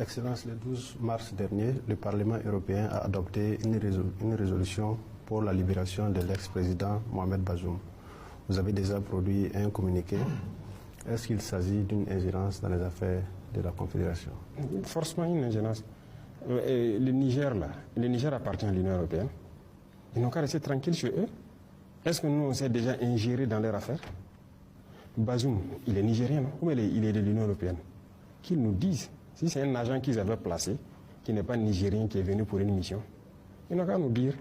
Excellence, le 12 mars dernier, le Parlement européen a adopté une résolution pour la libération de l'ex-président Mohamed Bazoum. Vous avez déjà produit un communiqué. Est-ce qu'il s'agit d'une ingérence dans les affaires de la Confédération? Forcément une ingérence. Le Niger appartient à l'Union européenne. Ils n'ont qu'à rester tranquilles chez eux. Est-ce que nous, on s'est déjà ingéré dans leurs affaires? Bazoum, il est nigérien, non? Ou il est de l'Union européenne? Qu'ils nous disent. Si c'est un agent qu'ils avaient placé, qui n'est pas nigérien, qui est venu pour une mission, ils n'ont qu'à nous dire.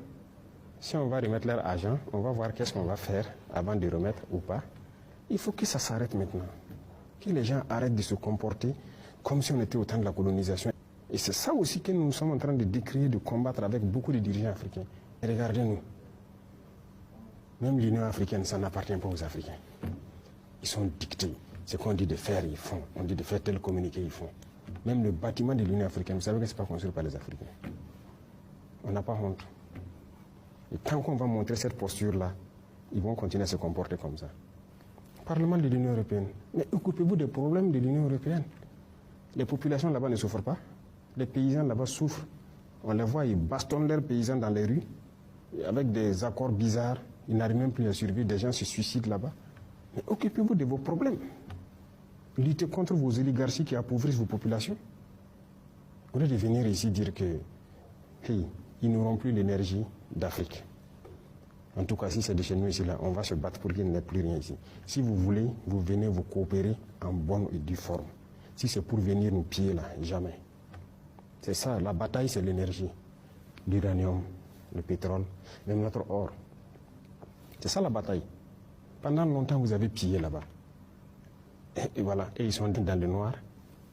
Si on va remettre leur agent, on va voir qu'est-ce qu'on va faire avant de remettre ou pas. Il faut que ça s'arrête maintenant. Que les gens arrêtent de se comporter comme si on était au temps de la colonisation. Et c'est ça aussi que nous sommes en train de décrire, de combattre avec beaucoup de dirigeants africains. Et regardez-nous. Même l'Union africaine, ça n'appartient pas aux Africains. Ils sont dictés. Ce qu'on dit de faire, ils font. On dit de faire tel communiqué, ils font. Même le bâtiment de l'Union africaine, vous savez que ce n'est pas construit par les Africains. On n'a pas honte. Et tant qu'on va montrer cette posture-là, ils vont continuer à se comporter comme ça. Parlement de l'Union européenne. Mais occupez-vous des problèmes de l'Union européenne. Les populations là-bas ne souffrent pas. Les paysans là-bas souffrent. On les voit, ils bastonnent leurs paysans dans les rues, avec des accords bizarres. Ils n'arrivent même plus à survivre. Des gens se suicident là-bas. Mais occupez-vous de vos problèmes. Luttez contre vos oligarchies qui appauvrissent vos populations. Au lieu de venir ici dire que hey, ils n'auront plus l'énergie d'Afrique. En tout cas, si c'est de chez nous ici, là, on va se battre pour qu'il n'y ait plus rien ici. Si vous voulez, vous venez vous coopérer en bonne et due forme. Si c'est pour venir nous piller là, jamais. C'est ça, la bataille, c'est l'énergie. L'uranium, le pétrole, même notre or. C'est ça la bataille. Pendant longtemps, vous avez pillé là-bas. Et voilà, et ils sont dans le noir.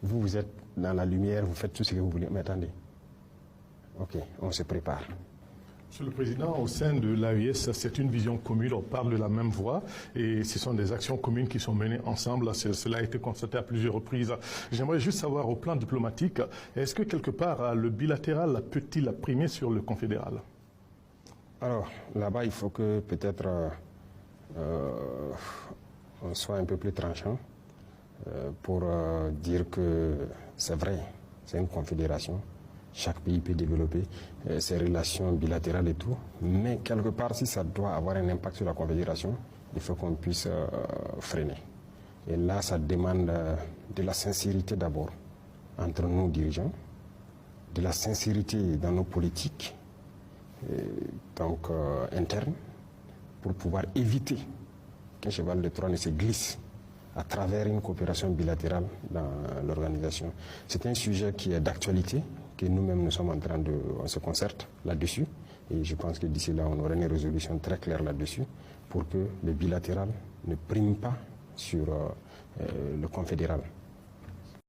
Vous, vous êtes dans la lumière, vous faites tout ce que vous voulez. Mais attendez. Ok, on se prépare. Monsieur le Président, au sein de l'AES, c'est une vision commune, on parle de la même voix et ce sont des actions communes qui sont menées ensemble. Cela a été constaté à plusieurs reprises. J'aimerais juste savoir au plan diplomatique, est-ce que quelque part le bilatéral peut-il primer sur le confédéral? Alors, là-bas, il faut que peut-être on soit un peu plus tranchant pour dire que c'est vrai, c'est une confédération. Chaque pays peut développer ses relations bilatérales et tout. Mais quelque part, si ça doit avoir un impact sur la confédération, il faut qu'on puisse freiner. Et là, ça demande de la sincérité d'abord entre nous dirigeants, de la sincérité dans nos politiques internes, pour pouvoir éviter qu'un cheval de Troie ne se glisse à travers une coopération bilatérale dans l'organisation. C'est un sujet qui est d'actualité, que nous-mêmes nous sommes en train de... On se concerte là-dessus, et je pense que d'ici là, on aura une résolution très claire là-dessus, pour que le bilatéral ne prime pas sur le confédéral.